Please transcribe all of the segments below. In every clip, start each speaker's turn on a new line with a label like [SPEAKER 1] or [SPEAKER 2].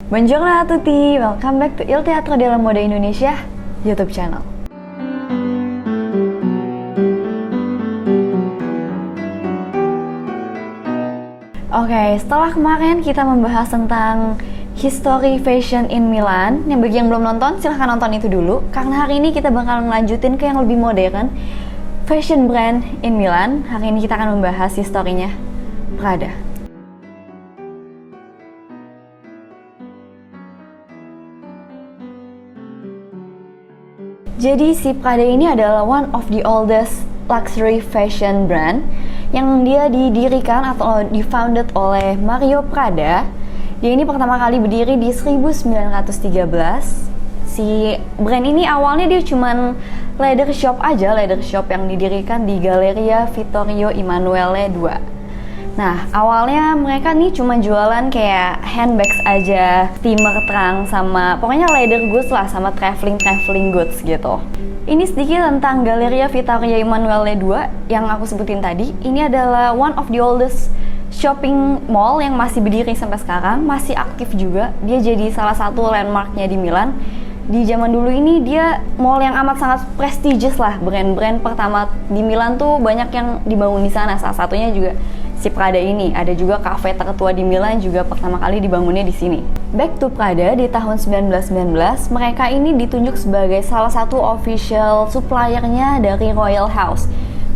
[SPEAKER 1] Buongiorno a tutti, welcome back to Il Teatro della Moda Indonesia YouTube channel. Oke, setelah kemarin kita membahas tentang history fashion in Milan, yang bagi yang belum nonton silahkan nonton itu dulu, karena hari ini kita bakal melanjutin ke yang lebih modern, fashion brand in Milan. Hari ini kita akan membahas historinya Prada. Jadi si Prada ini adalah one of the oldest luxury fashion brand yang dia didirikan atau di-founded oleh Mario Prada. Dia ini pertama kali berdiri di 1913. Si brand ini awalnya dia cuman leather shop yang didirikan di Galleria Vittorio Emanuele II. Nah, awalnya mereka nih cuma jualan kayak handbags aja, steamer trunk, sama pokoknya leather goods lah, sama traveling goods gitu. Ini sedikit tentang Galleria Vittorio Emanuele II yang aku sebutin tadi. Ini adalah one of the oldest shopping mall yang masih berdiri sampai sekarang, masih aktif juga. Dia jadi salah satu landmarknya di Milan. Di zaman dulu ini dia mall yang amat sangat prestigious lah. Brand-brand pertama di Milan tuh banyak yang dibangun di sana. Salah satunya juga si Prada ini. Ada juga kafe tertua di Milan juga pertama kali dibangunnya di sini. Back to Prada, di tahun 1919 mereka ini ditunjuk sebagai salah satu official suppliernya dari Royal House.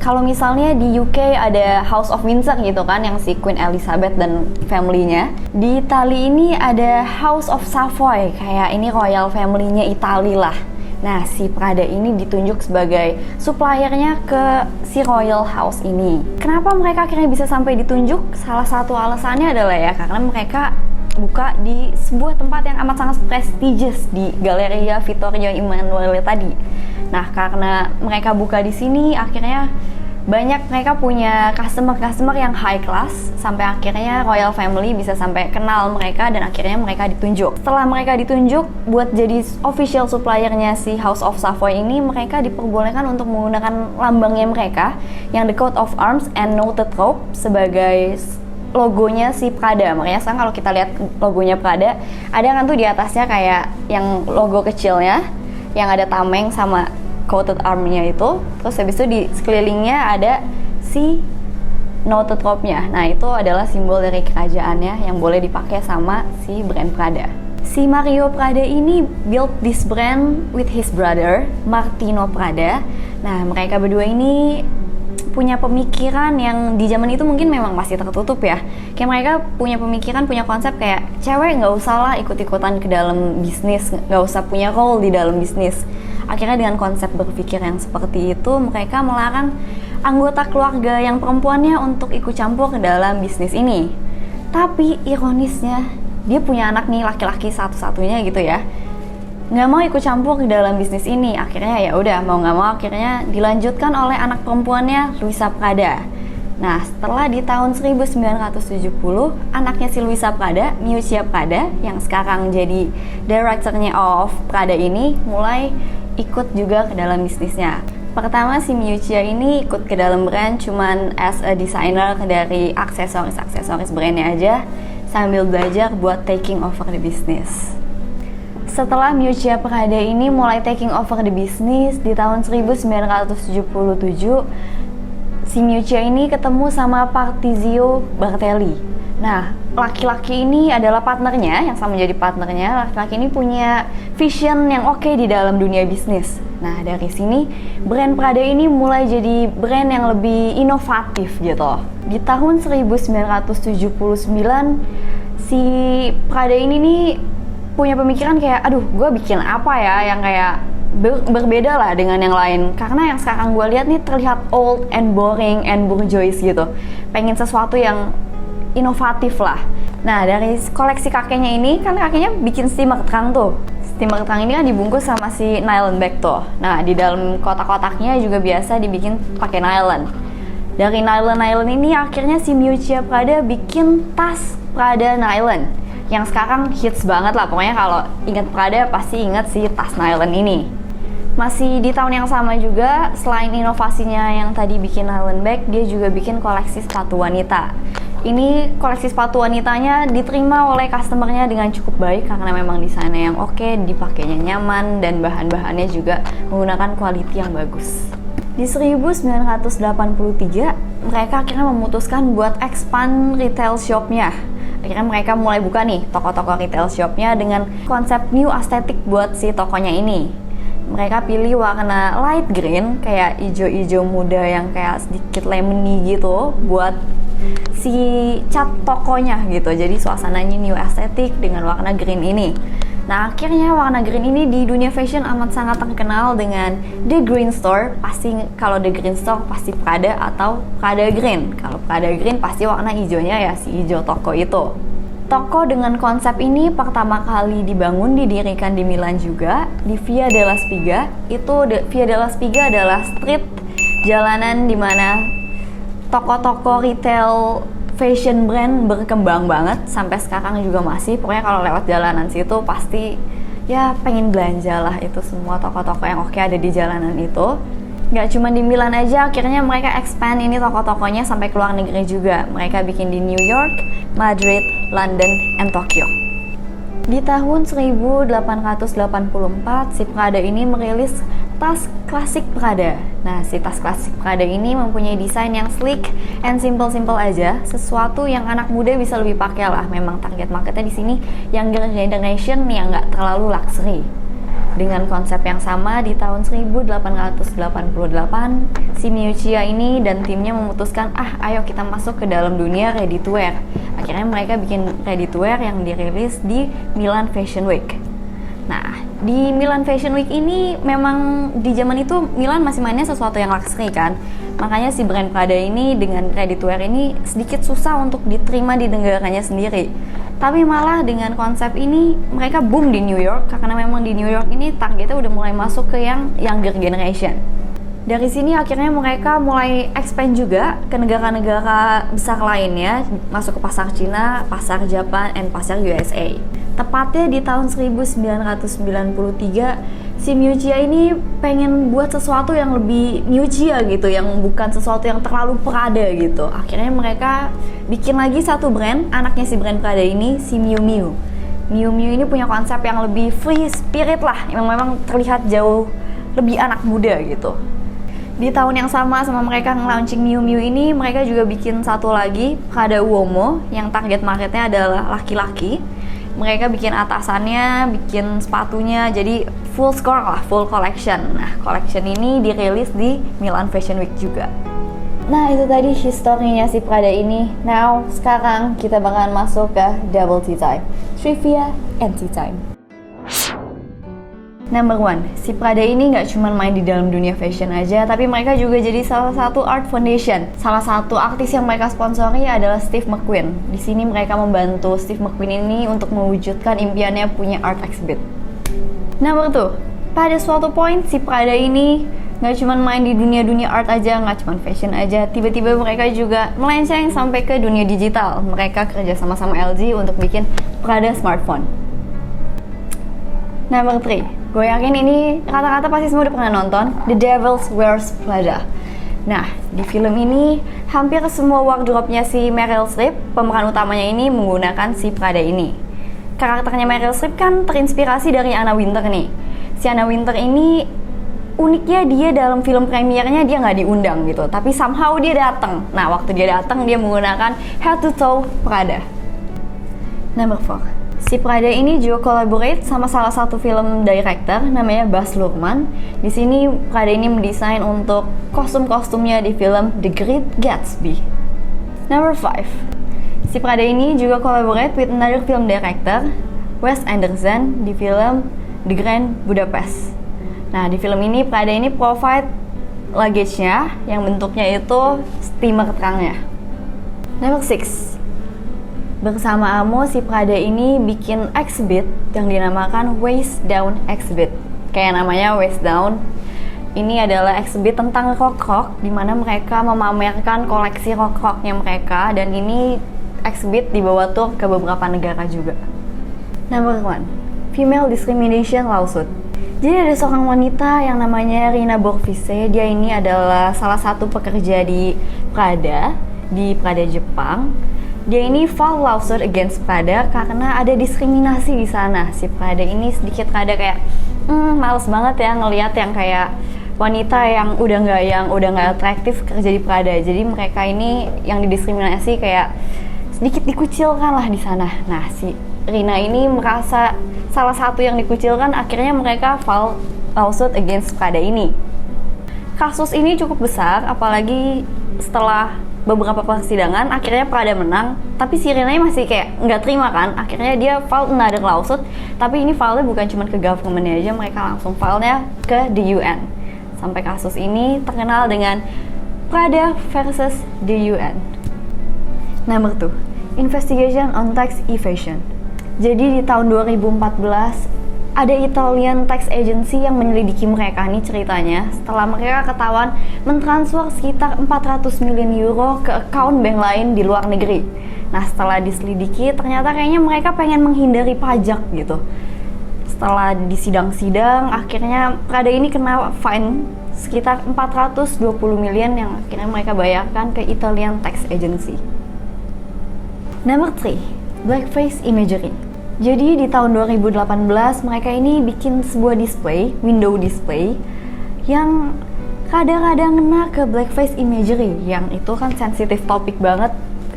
[SPEAKER 1] Kalau misalnya di UK ada House of Windsor gitu kan, yang si Queen Elizabeth dan family-nya. Di Italia ini ada House of Savoy, kayak ini royal family-nya Italia lah. Nah, si Prada ini ditunjuk sebagai suppliernya ke si Royal House ini. Kenapa mereka akhirnya bisa sampai ditunjuk? Salah satu alasannya adalah ya karena mereka buka di sebuah tempat yang amat sangat prestigious di Galleria Vittorio Emanuele tadi. Nah, karena mereka buka di sini, akhirnya banyak mereka punya customer yang high class, sampai akhirnya royal family bisa sampai kenal mereka dan akhirnya mereka ditunjuk. Setelah mereka ditunjuk buat jadi official suppliernya si House of Savoy ini, mereka diperbolehkan untuk menggunakan lambangnya mereka yang the coat of arms and noted rope sebagai logonya si Prada. Makanya sekarang kalau kita lihat logonya Prada, ada kan tuh di atasnya kayak yang logo kecilnya yang ada tameng sama coated arm-nya itu, terus habis itu di sekelilingnya ada si noted rope-nya. Nah, itu adalah simbol dari kerajaannya yang boleh dipakai sama si brand Prada. Si Mario Prada ini build this brand with his brother Martino Prada. Nah, mereka berdua ini punya pemikiran yang di zaman itu mungkin memang masih tertutup ya. Kayak mereka punya pemikiran, punya konsep kayak cewek nggak usah lah ikut-ikutan ke dalam bisnis, nggak usah punya role di dalam bisnis. Akhirnya dengan konsep berpikir yang seperti itu, mereka melarang anggota keluarga yang perempuannya untuk ikut campur ke dalam bisnis ini. Tapi ironisnya, dia punya anak nih laki-laki satu-satunya gitu ya, nggak mau ikut campur ke dalam bisnis ini. Akhirnya ya udah mau nggak mau akhirnya dilanjutkan oleh anak perempuannya Luisa Prada. Nah, setelah di tahun 1970 anaknya si Luisa Prada, Miuccia Prada, yang sekarang jadi directornya of Prada ini, mulai ikut juga ke dalam bisnisnya. Pertama si Miuccia ini ikut ke dalam brand cuman as a designer dari aksesoris brandnya aja, sambil belajar buat taking over the business. Setelah Miuccia Prada ini mulai taking over the business di tahun 1977, si Miuccia ini ketemu sama Patrizio Bertelli. Nah, laki-laki ini adalah partnernya, yang sama menjadi partnernya. Laki-laki ini punya vision yang oke di dalam dunia bisnis. Nah, dari sini brand Prada ini mulai jadi brand yang lebih inovatif gitu. Di tahun 1979, si Prada ini nih punya pemikiran kayak, aduh, gue bikin apa ya yang kayak berbeda lah dengan yang lain. Karena yang sekarang gue lihat nih terlihat old and boring and bourgeois gitu. Pengen sesuatu yang inovatif lah. Nah, dari koleksi kakeknya ini, kan kakeknya bikin steamer trunk tuh. Steamer trunk ini kan dibungkus sama si nylon bag tuh. Nah, di dalam kotak-kotaknya juga biasa dibikin pakai nylon. Dari nylon ini akhirnya si Miuccia Prada bikin tas Prada nylon yang sekarang hits banget lah. Pokoknya kalau ingat Prada pasti ingat si tas nylon ini. Masih di tahun yang sama juga, selain inovasinya yang tadi bikin nylon bag, dia juga bikin koleksi sepatu wanita Ini koleksi sepatu wanitanya diterima oleh customernya dengan cukup baik karena memang desainnya yang oke, dipakainya nyaman, dan bahan-bahannya juga menggunakan quality yang bagus. Di 1983, mereka akhirnya memutuskan buat expand retail shopnya. Akhirnya mereka mulai buka nih toko-toko retail shopnya dengan konsep new aesthetic buat si tokonya ini. Mereka pilih warna light green, kayak ijo-ijo muda yang kayak sedikit lemony gitu buat si cat tokonya gitu. Jadi suasananya new aesthetic dengan warna green ini. Nah, akhirnya warna green ini di dunia fashion amat sangat terkenal dengan The Green Store. Pasti kalau The Green Store pasti Prada atau Prada Green. Kalau Prada Green pasti warna hijaunya ya si hijau toko itu. Toko dengan konsep ini pertama kali didirikan di Milan juga, di Via della Spiga. Via della Spiga adalah street jalanan di mana toko-toko retail fashion brand berkembang banget sampai sekarang juga masih. Pokoknya kalau lewat jalanan situ pasti ya pengen belanja lah, itu semua toko-toko yang oke ada di jalanan itu. Nggak cuma di Milan aja, akhirnya mereka expand ini toko-tokonya sampai ke luar negeri juga. Mereka bikin di New York, Madrid, London, and Tokyo. Di tahun 1884, si Prada ini merilis tas klasik Prada. Nah, si tas klasik Prada ini mempunyai desain yang sleek and simple-simple aja, sesuatu yang anak muda bisa lebih pakai lah. Memang target marketnya di sini younger generation yang nggak terlalu luxury. Dengan konsep yang sama, di tahun 1888, si Miuccia ini dan timnya memutuskan, ayo kita masuk ke dalam dunia ready to wear. Akhirnya mereka bikin ready to wear yang dirilis di Milan Fashion Week. Nah, di Milan Fashion Week ini memang di zaman itu Milan masih mainnya sesuatu yang luxury kan. Makanya si brand Prada ini dengan ready to wear ini sedikit susah untuk diterima di negaranya sendiri. Tapi malah dengan konsep ini mereka boom di New York karena memang di New York ini targetnya udah mulai masuk ke yang younger generation. Dari sini akhirnya mereka mulai expand juga ke negara-negara besar lainnya, masuk ke pasar Cina, pasar Jepang, dan pasar USA. Tepatnya di tahun 1993, si Miuccia ini pengen buat sesuatu yang lebih Miuccia gitu, yang bukan sesuatu yang terlalu Prada gitu. Akhirnya mereka bikin lagi satu brand, anaknya si brand Prada ini, si Miu Miu. Miu Miu ini punya konsep yang lebih free spirit lah, yang memang terlihat jauh lebih anak muda gitu. Di tahun yang sama mereka nge-launching Miu Miu ini, mereka juga bikin satu lagi, Prada Uomo, yang target marketnya adalah laki-laki. Mereka bikin atasannya, bikin sepatunya, jadi full score lah, full collection. Nah, collection ini dirilis di Milan Fashion Week juga. Nah, itu tadi historinya si Prada ini. Now, sekarang kita bakalan masuk ke double tea time, trivia and tea time. Number 1, si Prada ini nggak cuma main di dalam dunia fashion aja, tapi mereka juga jadi salah satu art foundation. Salah satu artis yang mereka sponsori adalah Steve McQueen. Di sini mereka membantu Steve McQueen ini untuk mewujudkan impiannya punya art exhibit. Number 2, pada suatu point si Prada ini nggak cuma main di dunia art aja, nggak cuma fashion aja. Tiba-tiba mereka juga melenceng sampai ke dunia digital. Mereka kerja sama LG untuk bikin Prada smartphone. Number 3, gue yakin ini rata-rata pasti semua udah pernah nonton The Devil Wears Prada. Nah, di film ini hampir semua wardrobe-nya si Meryl Streep, pemeran utamanya ini menggunakan si Prada ini. Karakternya Meryl Streep kan terinspirasi dari Anna Wintour nih. Si Anna Wintour ini uniknya dia dalam film premiernya dia nggak diundang gitu, tapi somehow dia datang. Nah, waktu dia datang dia menggunakan head to toe Prada. Number 4, si Prada ini juga collaborate sama salah satu film director namanya Baz Luhrmann. Di sini Prada ini mendesain untuk kostum-kostumnya di film The Great Gatsby. Number 5, si Prada ini juga collaborate with another film director, Wes Anderson, di film The Grand Budapest. Nah, di film ini Prada ini provide luggage-nya yang bentuknya itu steamer trunk-nya. Number 6, bersama Amo, si Prada ini bikin exhibit yang dinamakan Waist Down Exhibit. Kayak namanya Waist Down. Ini adalah exhibit tentang rok-rok, di mana mereka memamerkan koleksi rok-roknya mereka, dan ini exhibit dibawa tur ke beberapa negara juga. Number 1, Female Discrimination Lawsuit. Jadi ada seorang wanita yang namanya Rina Borfise. Dia ini adalah salah satu pekerja di Prada Jepang. Dia ini file lawsuit against Prada karena ada diskriminasi di sana. Si Prada ini sedikit rada kayak males banget ya ngelihat yang kayak wanita yang udah nggak atraktif kerja di Prada. Jadi mereka ini yang didiskriminasi kayak sedikit dikucilkan lah di sana. Nah, si Rina ini merasa salah satu yang dikucilkan, akhirnya mereka file lawsuit against Prada ini. Kasus ini cukup besar, apalagi setelah beberapa persidangan akhirnya Prada menang, tapi si Rina masih kayak nggak terima kan. Akhirnya dia file another lawsuit, tapi ini filenya bukan cuma ke government aja, mereka langsung filenya ke the UN. Sampai kasus ini terkenal dengan Prada versus the UN. Nomor 2, investigation on tax evasion. Jadi di tahun 2014 ada Italian tax agency yang menyelidiki mereka nih ceritanya setelah mereka ketahuan mentransfer sekitar 400 million euro ke account bank lain di luar negeri. Nah, setelah diselidiki ternyata kayaknya mereka pengen menghindari pajak gitu. Setelah di sidang-sidang akhirnya Prada ini kena fine sekitar 420 million yang akhirnya mereka bayarkan ke Italian tax agency. Nomor 3, blackface imagery. Jadi di tahun 2018 mereka ini bikin sebuah display, window display yang kadang-kadang kena ke blackface imagery, yang itu kan sensitif topik banget,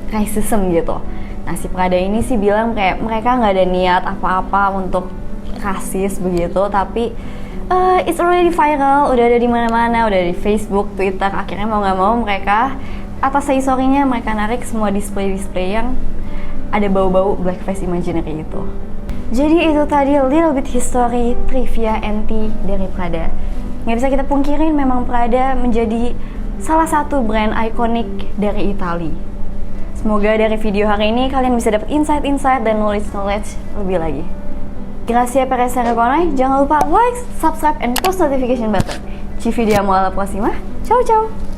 [SPEAKER 1] racism gitu. Nah, si Prada ini sih bilang kayak mereka nggak ada niat apa-apa untuk rasis begitu, tapi it's already viral, udah ada di mana-mana, udah di Facebook, Twitter. Akhirnya mau nggak mau mereka atas sorry-nya mereka narik semua display-display yang ada bau-bau blackface imaginary itu. Jadi itu tadi a little bit history, trivia, anti dari Prada. Nggak bisa kita pungkirin memang Prada menjadi salah satu brand ikonik dari Italia. Semoga dari video hari ini kalian bisa dapat insight-insight dan knowledge lebih lagi. Gracias per essere con noi. Jangan lupa like, subscribe, and post notification button. Ci vediamo alla prossima. Ciao ciao!